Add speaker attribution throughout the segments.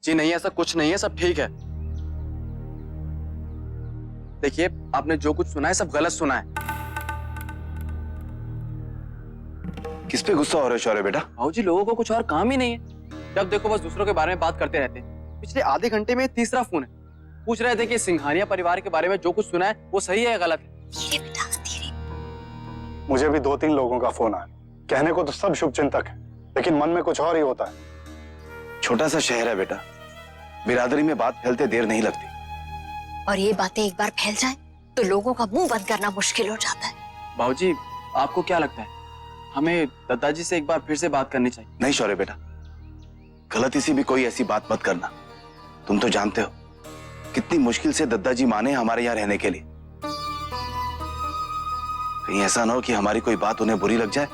Speaker 1: जी नहीं, ऐसा कुछ नहीं है, सब ठीक है। देखिए, आपने जो कुछ सुना है सब गलत सुना है।
Speaker 2: किस पे गुस्सा हो रहे हो शौर्य बेटा?
Speaker 1: भाऊजी, लोगों को कुछ और काम ही नहीं है, जब देखो बस दूसरों के बारे में बात करते रहते हैं। पिछले आधे घंटे में तीसरा फोन है, पूछ रहे थे कि सिंघानिया परिवार के बारे में जो कुछ सुना है वो सही है या गलत है।
Speaker 3: धीरे बेटा धीरे।
Speaker 4: मुझे भी 2-3 लोगों का फोन आया। कहने को तो सब शुभचिंतक है, लेकिन मन में कुछ और ही होता है।
Speaker 2: छोटा सा शहर है बेटा, बिरादरी में बात फैलते देर नहीं लगती।
Speaker 3: और ये बातें एक बार फैल जाए तो लोगों का मुंह बंद करना मुश्किल हो जाता है।
Speaker 1: भाऊजी, आपको क्या लगता है, हमें दादाजी से एक बार फिर से बात करनी चाहिए?
Speaker 2: नहीं शौर्य बेटा, गलती से भी कोई ऐसी बात मत करना। तुम तो जानते हो कितनी मुश्किल से दादाजी माने हमारे यहाँ रहने के लिए। कहीं ऐसा ना हो कि हमारी कोई बात उन्हें बुरी लग जाए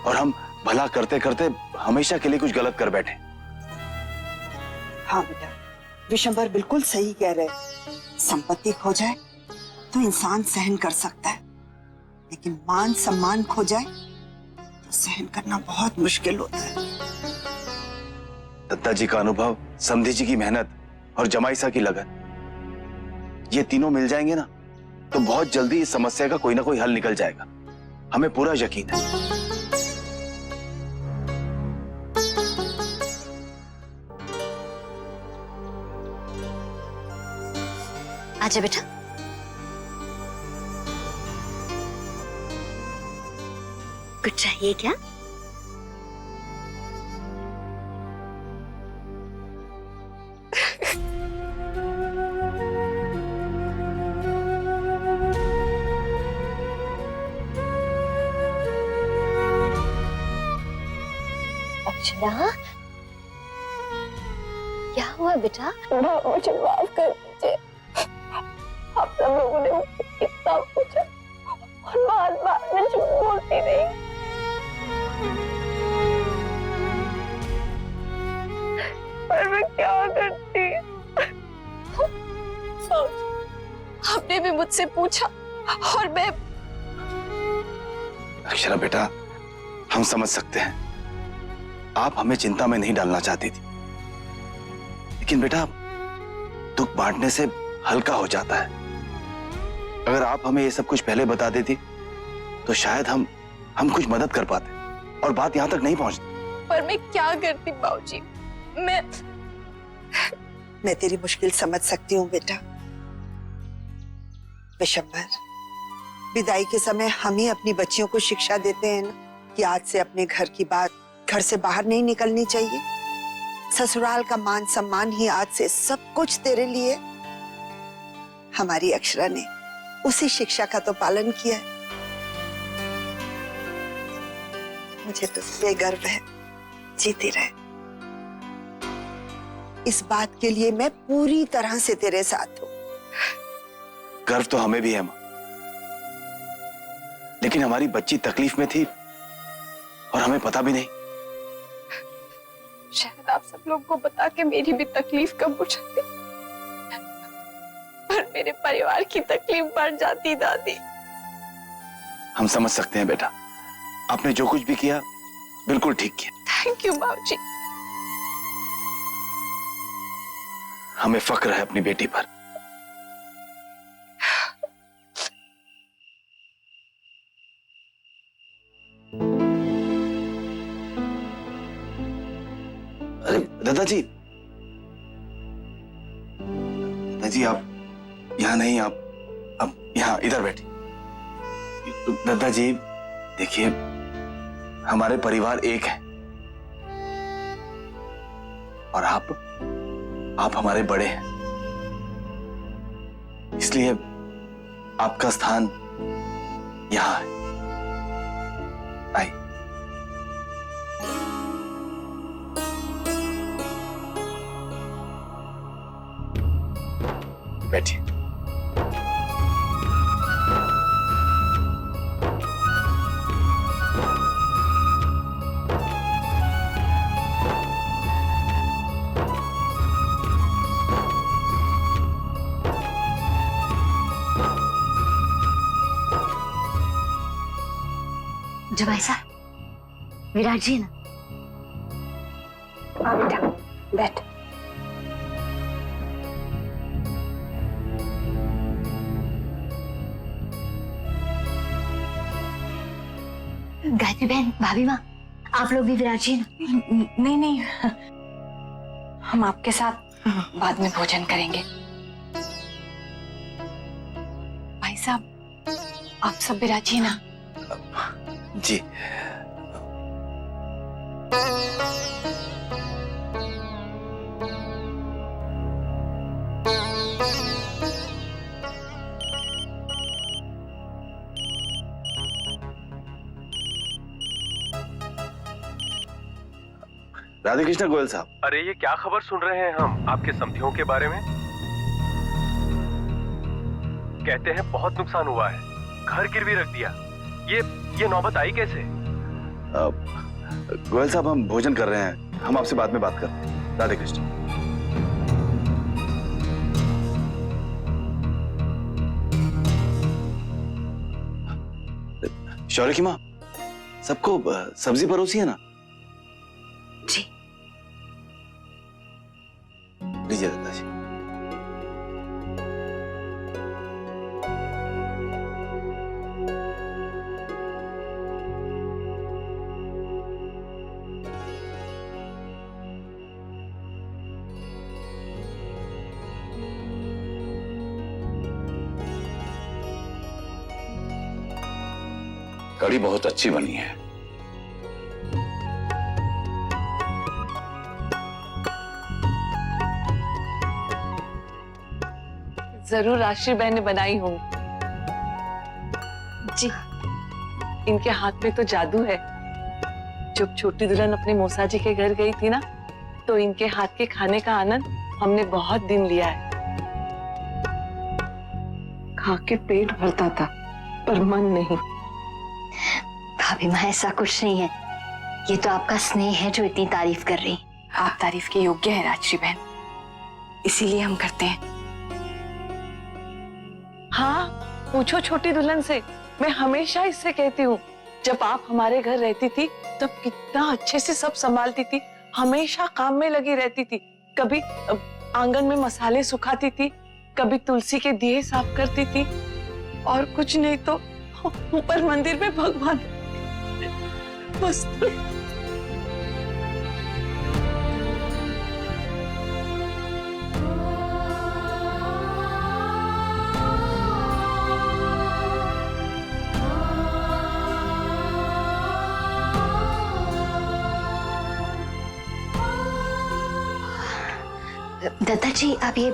Speaker 2: और हम भला करते करते हमेशा के लिए कुछ गलत कर बैठे।
Speaker 5: हाँ बेटा, विशंबर बिल्कुल सही कह रहे। संपत्ति खो जाए तो इंसान सहन कर सकता है, लेकिन मान सम्मान खो जाए तो सहन करना बहुत मुश्किल होता है।
Speaker 2: दादाजी का अनुभव, समधी जी की मेहनत और जमाईसा की लगन, ये तीनों मिल जाएंगे ना तो बहुत जल्दी इस समस्या का कोई ना कोई हल निकल जाएगा। हमें पूरा यकीन है।
Speaker 3: आजा बेटा। कुछ चाहिए क्या? अक्षरा, क्या हुआ बेटा?
Speaker 6: मुझे माफ कर दीजिए। आप सब लोगों ने मुझसे कितना पूछा और बार बार मैं झूठ बोलती रही। पर मैं क्या करती? आपने भी मुझसे पूछा और मैं।
Speaker 2: अक्षरा बेटा, हम समझ सकते हैं आप हमें चिंता में नहीं डालना चाहती थी, लेकिन बेटा दुख बांटने से हल्का हो जाता है। अगर आप हमें ये सब कुछ पहले बता देती तो शायद हम कुछ मदद कर पाते और बात यहां तक नहीं पहुंचती।
Speaker 6: पर मैं क्या करती बाबूजी?
Speaker 5: मैं तेरी मुश्किल समझ सकती हूँ बेटा। विशंबर, विदाई के समय हम ही अपनी बच्चियों को शिक्षा देते हैं ना कि आज से अपने घर की बात घर से बाहर नहीं निकलनी चाहिए। ससुराल का मान सम्मान ही आज से सब कुछ तेरे लिए। हमारी अक्षरा ने उसी शिक्षा का तो पालन किया है। मुझे तुझ पे गर्व है, जीती रहे। इस बात के लिए मैं पूरी तरह से तेरे साथ हूं।
Speaker 2: गर्व तो हमें भी है मां, लेकिन हमारी बच्ची तकलीफ में थी और हमें पता भी नहीं।
Speaker 6: शायद आप सब लोग को बता के मेरी भी तकलीफ कम हो जाती, पर मेरे परिवार की तकलीफ बढ़ जाती दादी।
Speaker 2: हम समझ सकते हैं बेटा, आपने जो कुछ भी किया बिल्कुल ठीक किया।
Speaker 6: थैंक यू बाबूजी।
Speaker 2: हमें फक्र है अपनी बेटी पर। अरे दादाजी, दादाजी आप यहाँ नहीं, आप यहाँ इधर बैठिए। दादाजी देखिए, हमारे परिवार एक है और आप हमारे बड़े हैं, इसलिए आपका स्थान यहां है। आइए। बैठिए।
Speaker 3: जमाईसा, विराट जी ना।
Speaker 5: हाँ बेटा, बैठ।
Speaker 3: गायत्री बहन, भाभी माँ, आप लोग भी विराजिए ना।
Speaker 7: नहीं नहीं, हम आपके साथ बाद में भोजन करेंगे। भाई साहब, आप सब विराजिए ना।
Speaker 2: जी। राधे कृष्ण गोयल साहब।
Speaker 8: अरे ये क्या खबर सुन रहे हैं हम आपके समधियों के बारे में? कहते हैं बहुत नुकसान हुआ है, घर गिरवी रख दिया। ये नौबत आई कैसे?
Speaker 2: गोयल साहब, हम भोजन कर रहे हैं, हम आपसे बाद में बात करते हैं। राधे कृष्ण। शौर्य की माँ, सबको सब्जी परोसी है ना?
Speaker 3: जी।
Speaker 2: लीजिए दादाजी।
Speaker 9: कड़ी बहुत अच्छी बनी है।
Speaker 7: जरूर राशि बहन ने बनाई हो। जी, इनके हाथ में तो जादू है। जब छोटी दुल्हन अपने मौसा जी के घर गई थी ना, तो इनके हाथ के खाने का आनंद हमने बहुत दिन लिया है। खा के पेट भरता था, पर मन नहीं।
Speaker 3: भाभी माँ, ऐसा कुछ नहीं है, ये तो आपका स्नेह है जो इतनी तारीफ कर रही।
Speaker 7: आप तारीफ के योग्य हैं राजश्री बहन, इसीलिए हम करते हैं। हाँ, पूछो छोटी दुल्हन से। मैं हमेशा इससे कहती हूँ, जब आप हमारे घर रहती थी तब कितना अच्छे से सब संभालती थी, हमेशा काम में लगी रहती थी। कभी आंगन में मसाले सुखाती थी, कभी तुलसी के दिए साफ करती थी, और कुछ नहीं तो ऊपर मंदिर में भगवान बस।
Speaker 3: दत्ता जी, आप ये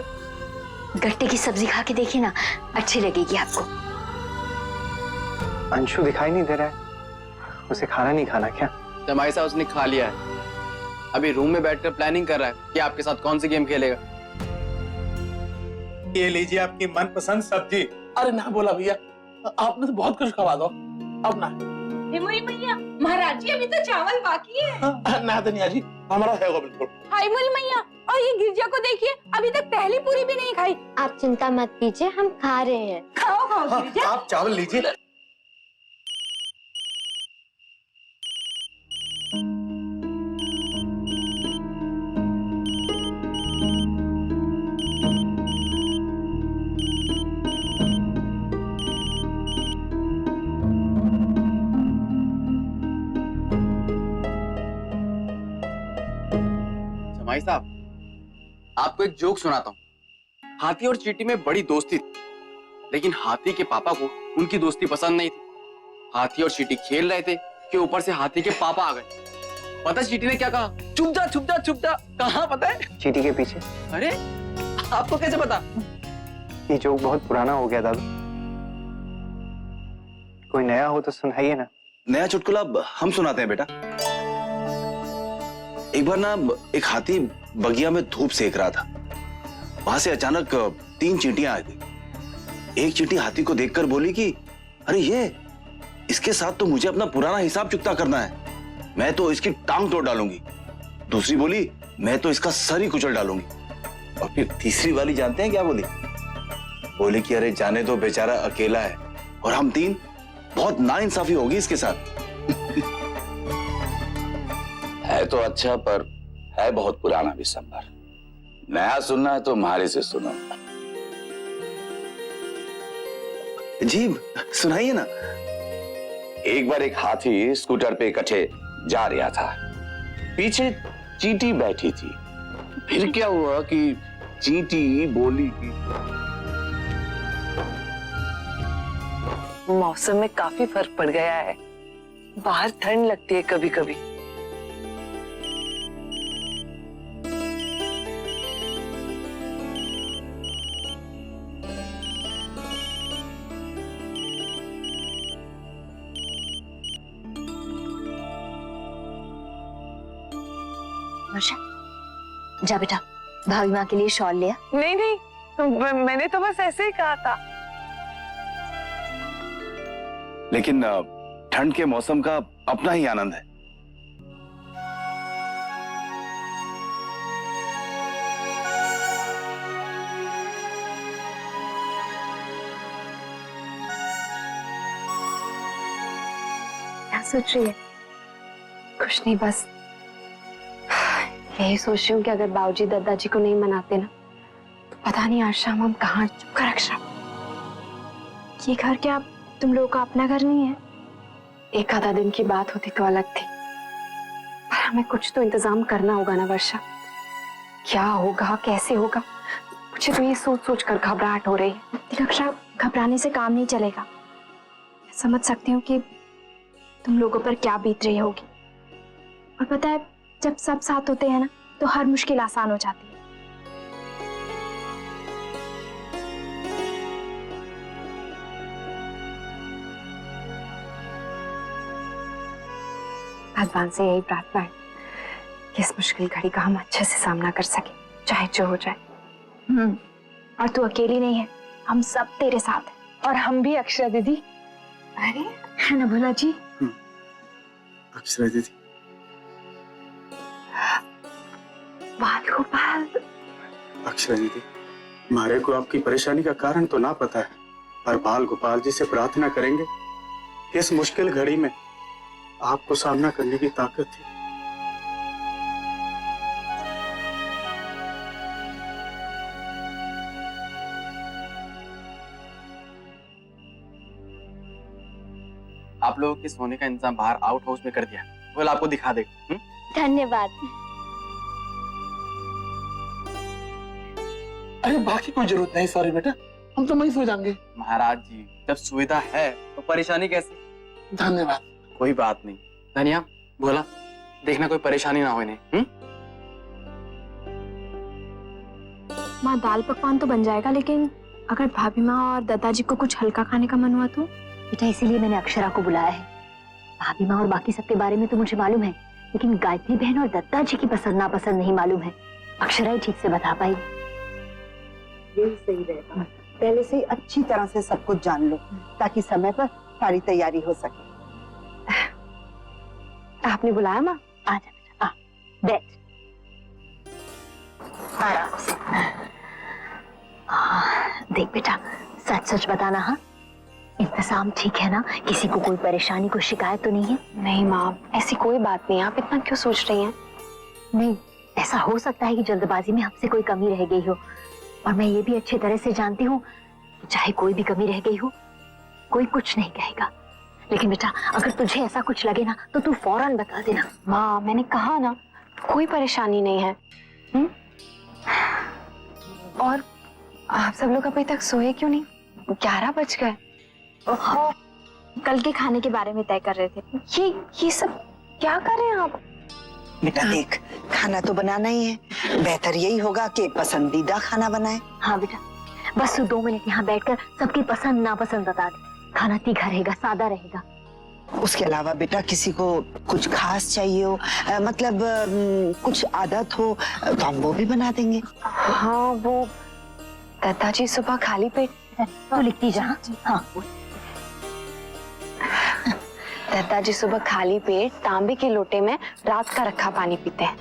Speaker 3: गट्टे की सब्जी खा के देखिए ना, अच्छी लगेगी आपको।
Speaker 4: अंशु दिखाई नहीं दे रहा है, उसे खाना नहीं खाना क्या?
Speaker 1: जमाई साहब उसने खा लिया है, अभी रूम में बैठकर प्लानिंग कर रहा है कि आपके साथ कौन सी गेम खेलेगा।
Speaker 10: ये लीजिए आपकी मनपसंद सब्जी। अरे ना बोला भैया, आपने तो बहुत कुछ खवा दो, अब ना।
Speaker 6: मैया, महाराज जी अभी तो चावल बाकी है।
Speaker 10: ना धनिया जी, हमारा है वो बिल्कुल।
Speaker 6: हाय मोली मैया, और ये गिरजा को देखिए, अभी तक पहली पूरी भी नहीं खाई।
Speaker 11: आप चिंता मत कीजिए, हम खा रहे हैं।
Speaker 6: खाओ खाओ गिरजा।
Speaker 10: आप चावल लीजिए।
Speaker 1: जमाई साहब, आपको एक जोक सुनाता हूँ। हाथी और चींटी में बड़ी दोस्ती थी, लेकिन हाथी के पापा को उनकी दोस्ती पसंद नहीं थी। हाथी और चींटी खेल रहे थे कि ऊपर से हाथी के पापा आ गए। पता चींटी ने क्या कहा? चुप जा चुप जा चुप जा। कहाँ पता है?
Speaker 4: चींटी के पीछे।
Speaker 1: अरे आपको कैसे पता?
Speaker 4: ये जोक बहुत पुराना हो गया दादा, कोई नया हो तो सुनाइए ना।
Speaker 2: नया चुटकुला हम सुनाते हैं बेटा। एक बार ना एक हाथी बगिया में धूप सेक रहा था। वहां से अचानक 3 चींटियां आ गई। एक चींटी हाथी को देखकर बोली कि अरे ये, इसके साथ तो मुझे अपना पुराना हिसाब चुकता करना है, मैं तो इसकी टांग तोड़ डालूंगी। दूसरी बोली मैं तो इसका सर ही कुचल डालूंगी। और फिर तीसरी वाली जानते हैं क्या बोली? बोली कि अरे जाने दो, बेचारा अकेला है, और हम 3 बहुत नाइंसाफी होगी इसके साथ।
Speaker 9: है तो अच्छा, पर है बहुत पुराना भी संभर। नया सुनना है तो मारे से सुनो।
Speaker 2: जी सुनाइए ना।
Speaker 9: एक बार एक हाथी स्कूटर पे इकट्ठे जा रहा था, पीछे चींटी बैठी थी। फिर क्या हुआ कि चींटी बोली कि
Speaker 7: मौसम में काफी फर्क पड़ गया है, बाहर ठंड लगती है कभी कभी।
Speaker 3: वर्षा, जा बेटा, भाभी माँ के लिए शॉल लिया।
Speaker 7: नहीं नहीं, मैंने तो बस ऐसे ही कहा था।
Speaker 2: लेकिन ठंड के मौसम का अपना ही आनंद है।
Speaker 11: क्या सोच रही है? कुछ नहीं, बस यही सोच रही हूँ कि अगर बाबूजी दादाजी को नहीं मनाते ना, तो पता नहीं आज शाम हम कहाँ। चुप कर अक्षरा, ये घर क्या तुम लोगों का अपना घर नहीं है? एक आधा दिन की बात होती तो अलग थी, पर हमें कुछ तो इंतजाम करना होगा ना वर्षा। क्या होगा, कैसे होगा, मुझे तो ये सोच सोच कर घबराहट हो रही है। लेकिन अक्षरा, घबराने से काम नहीं चलेगा। मैं समझ सकती हूँ कि तुम लोगों पर क्या बीत रही होगी, और पता है जब सब साथ होते हैं ना तो हर मुश्किल आसान हो जाती है। भगवान से यही प्रार्थना है कि इस मुश्किल घड़ी का हम अच्छे से सामना कर सके, चाहे जो हो जाए। और तू अकेली नहीं है, हम सब तेरे साथ हैं। और हम भी अक्षरा दीदी। अरे है ना भोला जी?
Speaker 4: अक्षरा दीदी,
Speaker 11: बाल गोपाल।
Speaker 4: अक्षरा दीदी, हमारे को आपकी परेशानी का कारण तो ना पता है, पर बाल गोपाल जी से प्रार्थना करेंगे कि इस मुश्किल घड़ी में आपको सामना करने की ताकत थी।
Speaker 1: आप लोगों के सोने का इंतजाम बाहर आउट हाउस में कर दिया, वो आपको दिखा देगा।
Speaker 11: धन्यवाद।
Speaker 10: अरे बाकी कोई जरूरत नहीं, सॉरी बेटा, हम तो वहीं सो जाएंगे।
Speaker 1: महाराज जी, जब सुविधा है तो परेशानी कैसे?
Speaker 10: धन्यवाद।
Speaker 1: कोई बात नहीं। धनिया, बोला, देखना कोई परेशानी ना हो इन्हें।
Speaker 11: माँ, दाल पकवान तो बन जाएगा, लेकिन अगर भाभी माँ और दादाजी को कुछ हल्का खाने का मन हुआ तो?
Speaker 3: बेटा, इसीलिए मैंने अक्षरा को बुलाया है। भाभी माँ और बाकी सबके बारे में तो मुझे मालूम है, लेकिन गायत्री बहन और दत्ता जी की पसंद नापसंद नहीं मालूम है। अक्षरा ही ठीक से बता पाई।
Speaker 5: यही सही रहेगा, पहले से ही अच्छी तरह से सब कुछ जान लो, ताकि समय पर सारी तैयारी हो सके।
Speaker 11: आपने बुलाया माँ?
Speaker 3: आजा बेटा, आ, बैठ, आराम से। देख बेटा, सच सच बताना। हाँ, इंतजाम ठीक है ना? किसी को कोई परेशानी, कोई शिकायत तो नहीं है?
Speaker 11: नहीं माँ, ऐसी कोई बात नहीं। आप इतना क्यों सोच रही हैं?
Speaker 3: नहीं, ऐसा हो सकता है कि जल्दबाजी में हमसे कोई कमी रह गई हो, और मैं ये भी अच्छी तरह से जानती हूँ, चाहे कोई भी कमी रह गई हो, कोई कुछ नहीं कहेगा। लेकिन बेटा, अगर तुझे ऐसा कुछ लगे ना तो तू फौरन बता देना।
Speaker 11: माँ, मैंने कहा ना, कोई परेशानी नहीं है। और आप सब लोग अभी तक सोए क्यों नहीं? 11 बज गए। कल के खाने के बारे में तय कर रहे थे। ये सब क्या कर रहे हैं आप?
Speaker 5: बेटा देख, खाना तो बनाना ही है, बेहतर यही होगा कि पसंदीदा खाना बनाए।
Speaker 3: हाँ बेटा, बस तू 2 मिनट यहाँ बैठकर सबकी पसंद नापसंद बता दे। खाना तीखा रहेगा, सादा रहेगा।
Speaker 5: उसके अलावा बेटा किसी को कुछ खास चाहिए हो, मतलब कुछ आदत हो, तो हम वो भी बना देंगे।
Speaker 11: हाँ, वो दादाजी सुबह खाली पेट
Speaker 3: तो लिखती जा। हाँ,
Speaker 11: दादाजी सुबह खाली पेट तांबे के लोटे में रात का रखा पानी पीते हैं।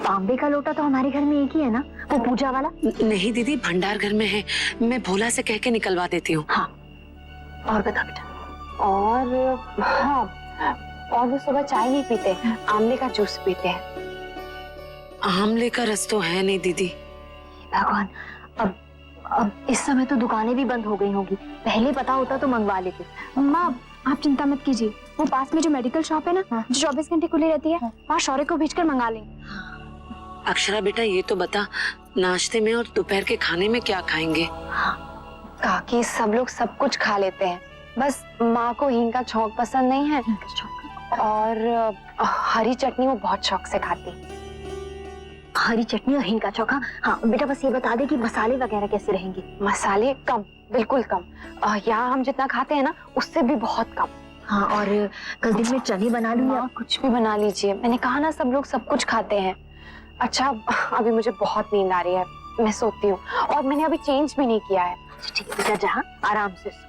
Speaker 3: तांबे का लोटा तो हमारे घर में एक ही है ना, वो पूजा वाला।
Speaker 7: नहीं दीदी, भंडार घर में है, मैं भोला से कह के निकलवा देती हूँ।
Speaker 3: हाँ, और बता बेटा।
Speaker 11: और हाँ, और वो सुबह चाय नहीं पीते, आंवले का जूस पीते हैं।
Speaker 7: आंवले का रस तो है नहीं दीदी।
Speaker 3: भगवान, अब अब इस समय तो दुकानें भी बंद हो गई होंगी, पहले पता होता तो मंगवा लेते।
Speaker 11: माँ आप चिंता मत कीजिए, वो पास में जो मेडिकल शॉप है ना, जो 24 घंटे खुली रहती है, वहाँ शौर्य को भेजकर मंगा लें।
Speaker 7: अक्षरा बेटा ये तो बता, नाश्ते में और दोपहर के खाने में क्या खाएंगे?
Speaker 11: काकी सब लोग सब कुछ खा लेते हैं, बस माँ को हींग का छौंक पसंद नहीं है और हरी चटनी वो बहुत शौक से खाती है।
Speaker 3: हरी चटनी और हींग का चोखा। हाँ बेटा बस ये बता दे कि मसाले वगैरह कैसे रहेंगे?
Speaker 11: मसाले कम, बिल्कुल कम। यहाँ हम जितना खाते हैं ना उससे भी बहुत कम।
Speaker 3: हाँ और कल दिन में चने बना लूं या
Speaker 11: कुछ भी बना लीजिए, मैंने कहा ना सब लोग सब कुछ खाते हैं। अच्छा अभी मुझे बहुत नींद आ रही है, मैं सोती हूँ और मैंने अभी चेंज भी नहीं किया है।
Speaker 3: ठीक है बेटा, जहाँ आराम से सो।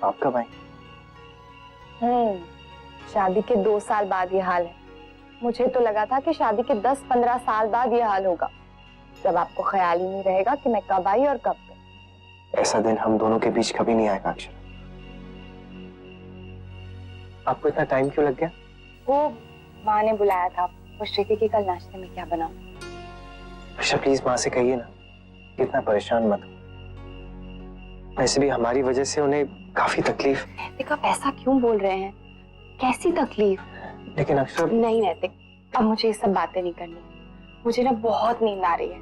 Speaker 2: आप कब आए?
Speaker 11: शादी के 2 साल बाद ये हाल है। मुझे तो लगा था कि शादी के 10-15 साल बाद ये हाल होगा, जब आपको ख्याल ही नहीं रहेगा कि मैं कब आई और कब गई।
Speaker 2: ऐसा दिन हम दोनों के बीच कभी नहीं आएगा अक्षरा। आपको इतना टाइम क्यों लग गया?
Speaker 11: वो माँ ने बुलाया था, पूछ रही थी कि कल नाश्ते में क्या बनाऊं।
Speaker 2: अक्षरा प्लीज माँ से कहिए ना, इतना परेशान मत हो। वैसे भी हमारी वजह से उन्हें काफी तकलीफ।
Speaker 11: नैतिक आप ऐसा क्यों बोल रहे हैं? कैसी तकलीफ?
Speaker 2: लेकिन अक्षरा।
Speaker 11: नहीं नैतिक, अब मुझे ये सब बातें नहीं करनी, मुझे ना बहुत नींद आ रही है।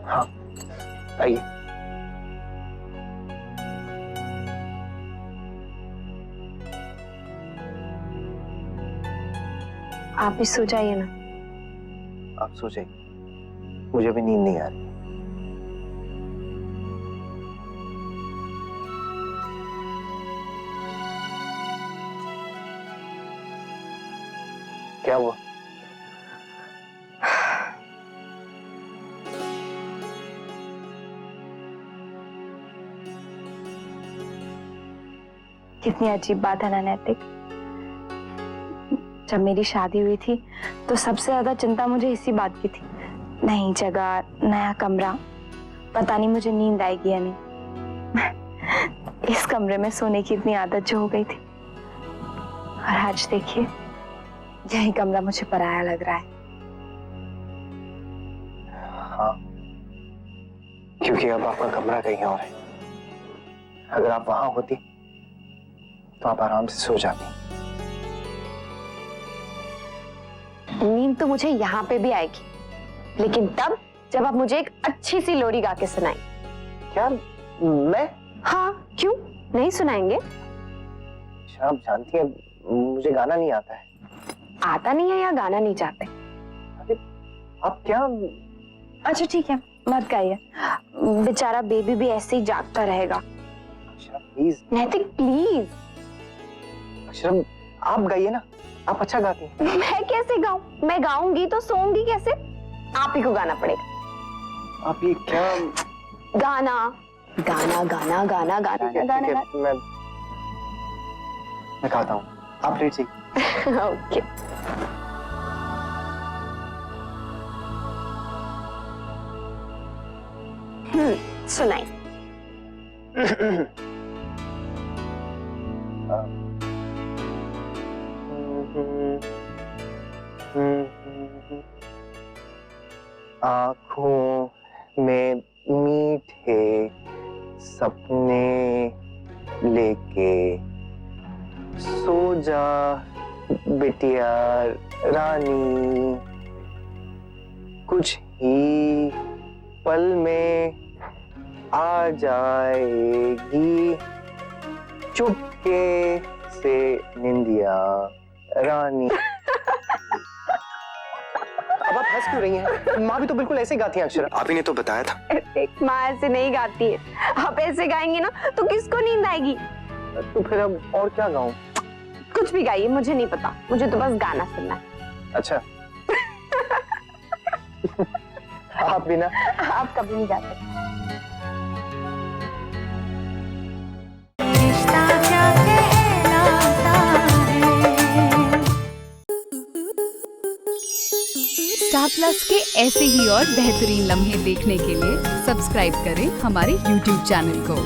Speaker 2: हाँ आइए।
Speaker 11: आप भी सो जाइए ना।
Speaker 2: आप सो जाइए, मुझे भी नींद नहीं आ रही। क्या हुआ?
Speaker 11: कितनी अजीब बात है ना नैतिक। जब मेरी शादी हुई थी तो सबसे ज्यादा चिंता मुझे इसी बात की थी, नई जगह, नया कमरा, पता नहीं मुझे नींद आएगी या नहीं। इस कमरे में सोने की इतनी आदत जो हो गई थी, और आज देखिए यही कमरा मुझे पराया लग रहा है।
Speaker 2: हाँ, क्योंकि अब आपका कमरा कहीं और है। अगर आप वहां होती तो आप आराम से सो जाती।
Speaker 11: नींद तो मुझे यहाँ पे भी आएगी, लेकिन तब जब आप मुझे एक अच्छी सी लोरी गा के सुनाएं।
Speaker 2: क्या मैं?
Speaker 11: हाँ क्यों नहीं सुनाएंगे?
Speaker 2: आप जानती हैं मुझे गाना नहीं आता है।
Speaker 11: आता नहीं है या गाना नहीं चाहते?
Speaker 2: अरे आप क्या?
Speaker 11: अच्छा ठीक है मत गाइए, बेचारा बेबी भी ऐसे ही जागता रहेगा।
Speaker 2: अक्षरा प्लीज।
Speaker 11: नैतिक प्लीज।
Speaker 2: अक्षरा आप गाइए ना, आप अच्छा गाती हैं।
Speaker 11: मैं कैसे गाऊं? मैं गाऊंगी तो सोऊंगी कैसे? आप ही को गाना पड़ेगा।
Speaker 2: आप ये क्या?
Speaker 11: गाना गाना गाना गाना गाना गाना।
Speaker 2: मैं गाता हूँ, आप लेट जाइए।
Speaker 11: ओके। सुनाई।
Speaker 2: आँखों में मीठे सपने लेके सो जा बिटिया रानी, कुछ ही पल में आ जाएगी चुपके से निंदिया रानी। अब आप
Speaker 12: हंस क्यों रही हैं? माँ भी तो बिल्कुल ऐसे ही गाती हैं अक्षरा।
Speaker 2: आप ही ने तो बताया था।
Speaker 11: माँ ऐसे नहीं गाती है, आप ऐसे गाएंगे ना तो किसको नींद आएगी?
Speaker 12: तो फिर अब और क्या गाऊं?
Speaker 11: कुछ भी गाइए, मुझे नहीं पता, मुझे तो बस गाना सुनना है।
Speaker 12: अच्छा। आप भी ना।
Speaker 11: आप कभी नहीं गाते।
Speaker 13: स्टार प्लस के ऐसे ही और बेहतरीन लम्हे देखने के लिए सब्सक्राइब करें हमारे YouTube चैनल को।